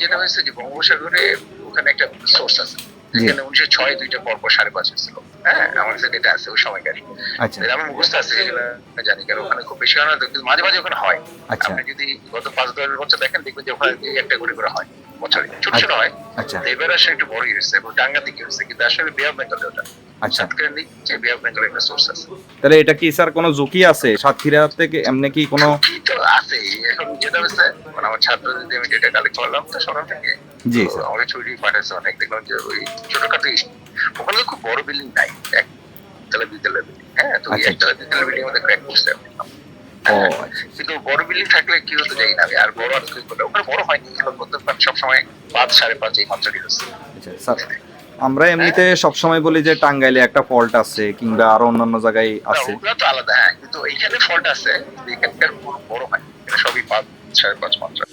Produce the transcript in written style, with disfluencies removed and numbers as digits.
যেটা হয়েছে যে বঙ্গোপসাগরে ওখানে একটা সোর্স আছে যেখানে 1906 দুইটা পরপর 5.5 হয়েছিল। হ্যাঁ, আমার কাছে ডেটা আছে ওই সময়কারই। আচ্ছা আমার মুখস্থ আছে, সেগুলো জানি, কারণ ওখানে খুব বেশি হয় না, কিন্তু মাঝে মাঝে ওখানে হয়। আচ্ছা আপনি যদি গত 5-10 বছর দেখেন, দেখবেন যে ওখানে একটা করে হয় বছরে, ছোট ছোট হয়। আচ্ছা এবার আসলে একটু বড়ই হয়েছে এবং টাঙ্গা দিকে হয়েছে, কিন্তু আসলে বে অফ বেঙ্গলে ওটা আচ্ছা। সাতক্ষীরার নিচে বে অফ বেঙ্গল একটা সোর্স আছে। তাহলে এটা কি স্যার কোনো ঝুঁকি আছে সাতক্ষীরা থেকে এমনি কি কোনো? ঝুঁকি তো আছেই। এখন যেটা হচ্ছে, মানে আমার ছাত্রদের দিয়ে আমি ডেটা কালেক্ট করলাম তো সকাল থেকে, জি তো স্যার। আমাকে ছুটি পাঠাচ্ছে অনেক, দেখলাম যে ওই ছোটখাটো ওখানে তো খুব বড় বিল্ডিং নাই, একতলা দুইতলা বিল্ডিং। হ্যাঁ, তো ওই আচ্ছা। একতলা দুইতলা বিল্ডিং মধ্যে ক্র্যাক করছে আমি দেখলাম। ও হ্যাঁ, আচ্ছা কিন্তু বড় বিল্ডিং থাকলে কি হতো জানি না আমি। আর বড় আর কি করলে ওখানে বড় হয়নি, এখন বর্তমান সবসময় 5-5.5 এই মাত্রাটি হচ্ছে। আচ্ছা স্যার, আমরা এমনিতে সবসময় বলি যে টাঙ্গাইলে একটা ফল্ট আছে কিংবা আরো অন্যান্য জায়গায় না, আছে। ওগুলো তো আলাদা। হ্যাঁ, কিন্তু এইখানে ফল্ট আছে, কিন্তু এখানকার বড় হয়, এটা সবই 5-5.5 মাত্রা।